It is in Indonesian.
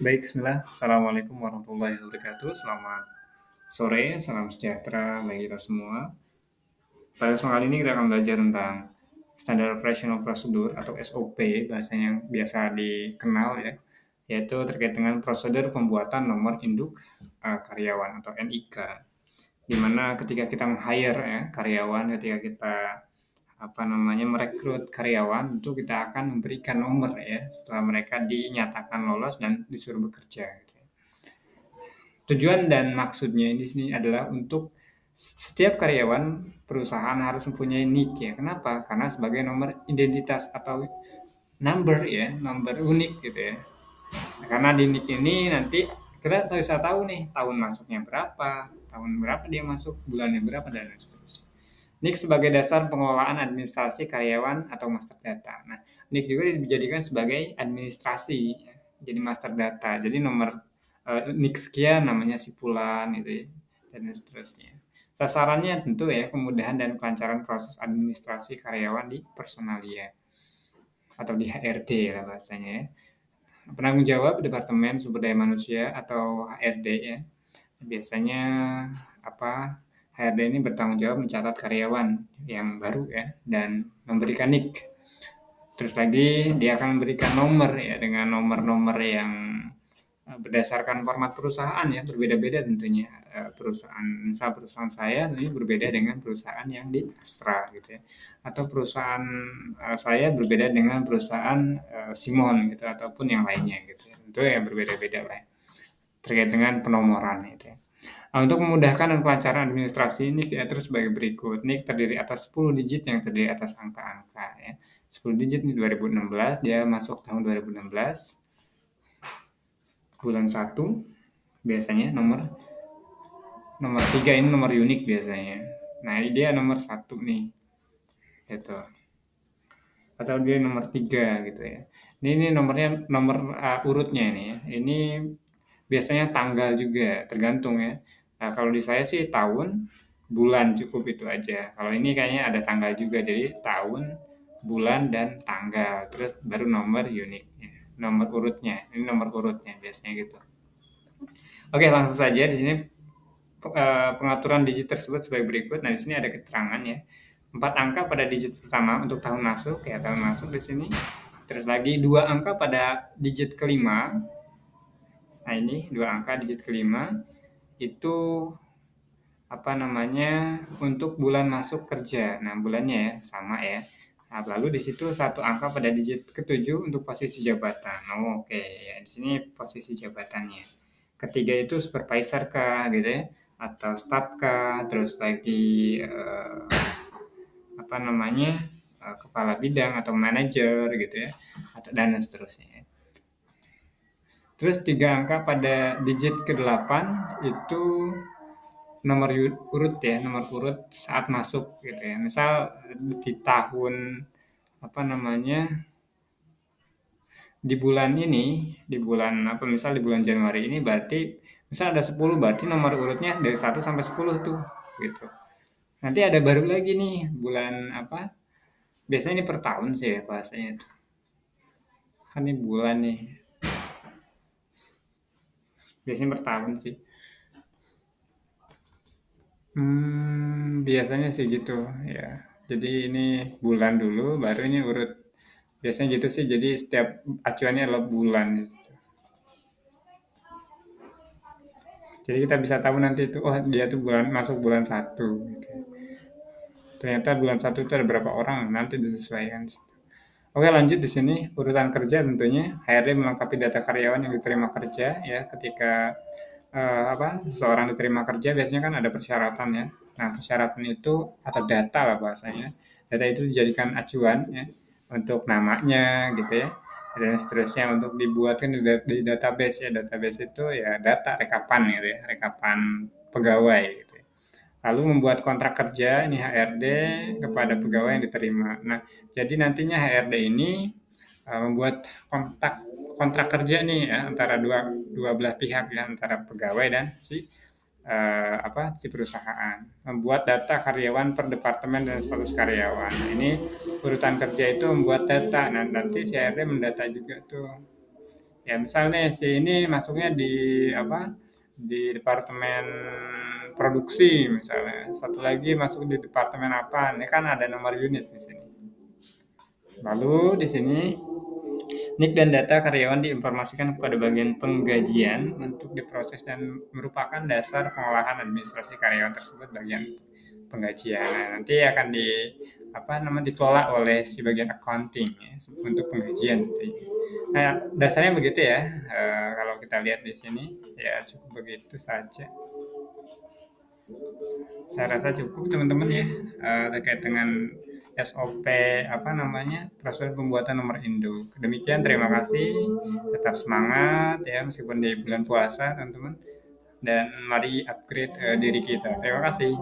Baik, bismillah. Assalamualaikum warahmatullahi wabarakatuh. Selamat sore, salam sejahtera bagi kita semua. Pada kesempatan kali ini kita akan belajar tentang Standard Operational Procedure atau SOP, bahasanya yang biasa dikenal ya, yaitu terkait dengan prosedur pembuatan nomor induk karyawan atau NIK. Di mana ketika kita meng-hire ya, karyawan, ketika kita merekrut karyawan, itu kita akan memberikan nomor ya setelah mereka dinyatakan lolos dan disuruh bekerja gitu ya. Tujuan dan maksudnya di sini adalah untuk setiap karyawan perusahaan harus mempunyai NIK ya. Kenapa? Karena sebagai nomor identitas atau number ya, nomor unik gitu ya. Nah, karena di NIK ini nanti kita bisa tahu nih tahun masuknya berapa, tahun berapa dia masuk, bulannya berapa dan seterusnya. NIK sebagai dasar pengelolaan administrasi karyawan atau master data. Nah, NIK juga dijadikan sebagai administrasi, ya. Jadi master data. Jadi nomor NIK sekian namanya sipulan gitu ya, dan seterusnya. Sasarannya tentu ya kemudahan dan kelancaran proses administrasi karyawan di personalia atau di HRD lah bahasanya ya. Penanggung jawab Departemen Sumber Daya Manusia atau HRD ya. Biasanya HRD ini bertanggung jawab mencatat karyawan yang baru ya dan memberikan NIK. Terus lagi dia akan memberikan nomor ya dengan nomor-nomor yang berdasarkan format perusahaan ya berbeda-beda tentunya. Perusahaan saya ini berbeda dengan perusahaan yang di Astra gitu ya, atau perusahaan saya berbeda dengan perusahaan Simon gitu ataupun yang lainnya gitu ya. Tentu ya berbeda-beda lah ya, terkait dengan penomoran itu ya. Nah, untuk memudahkan dan kelancaran administrasi NIK diatur sebagai berikut. NIK terdiri atas 10 digit yang terdiri atas angka-angka ya. 10 digit di 2016, dia masuk tahun 2016 bulan 1 biasanya nomor nomor 3 ini nomor unik biasanya. Nah, ini dia nomor 1 nih. Gitu. Atau dia nomor 3 gitu ya. Ini nomornya nomor urutnya ini ya. Ini biasanya tanggal juga tergantung ya. Nah, kalau di saya sih tahun, bulan cukup itu aja. Kalau ini kayaknya ada tanggal juga, jadi tahun, bulan dan tanggal. Terus baru nomor uniknya, nomor urutnya. Ini nomor urutnya biasanya gitu. Oke, langsung saja di sini pengaturan digit tersebut sebagai berikut. Nah, di sini ada keterangan ya. 4 angka pada digit pertama untuk tahun masuk ya, tahun masuk di sini. Terus lagi 2 angka pada digit kelima. Nah, ini 2 angka digit kelima itu untuk bulan masuk kerja. Nah, bulannya ya sama ya. Nah, lalu di situ 1 angka pada digit ketujuh untuk posisi jabatan. Oh, oke ya. Di sini posisi jabatannya. Ketiga itu supervisor kah gitu ya, atau staff kah, terus lagi kepala bidang atau manajer gitu ya, atau dan seterusnya. Terus 3 angka pada digit ke-8 itu nomor urut ya, nomor urut saat masuk gitu ya. Misal di tahun apa namanya di bulan ini, di bulan misal di bulan Januari ini berarti misal ada 10 berarti nomor urutnya dari 1 sampai 10 tuh gitu. Nanti ada baru lagi nih bulan biasanya ini per tahun sih ya bahasanya tuh. Kan ini bulan nih. Biasanya per tahun sih. Biasanya sih gitu ya. Jadi ini bulan dulu, baru ini urut. Biasanya gitu sih. Jadi setiap acuannya adalah bulan gitu. Jadi kita bisa tahu nanti itu, oh dia tuh masuk bulan 1 gitu. Ternyata bulan 1 itu ada berapa orang, nanti disesuaikan. Oke, lanjut di sini urutan kerja tentunya. HRD melengkapi data karyawan yang diterima kerja ya ketika seseorang diterima kerja biasanya kan ada persyaratan ya. Nah, persyaratan itu atau data lah bahasanya. Data itu dijadikan acuan ya untuk namanya gitu ya. Dan seterusnya untuk dibuatkan di database ya. Database itu ya data rekapan gitu ya, rekapan pegawai gitu ya. Lalu membuat kontrak kerja ini HRD kepada pegawai yang diterima. Nah, jadi nantinya HRD ini membuat kontrak kerja nih ya antara dua belah pihak ya, antara pegawai dan si perusahaan. Membuat data karyawan per departemen dan status karyawan. Nah, ini urutan kerja itu membuat data. Nah, nanti si HRD mendata juga tuh Ya misalnya si ini masuknya di apa? Di departemen produksi misalnya. Satu lagi masuk di departemen apa? Ini kan ada nomor unit di sini. Lalu di sini NIK dan data karyawan diinformasikan kepada bagian penggajian untuk diproses dan merupakan dasar pengolahan administrasi karyawan tersebut bagian penggajian. Nah, nanti akan di apa namanya dikelola oleh si bagian accounting ya, untuk penggajian. Nah, dasarnya begitu ya. Kalau kita lihat di sini ya cukup begitu saja. Saya rasa cukup teman-teman ya terkait dengan SOP apa namanya prosedur pembuatan nomor induk. Demikian terima kasih. Tetap semangat ya meskipun di bulan puasa teman-teman dan mari upgrade diri kita. Terima kasih.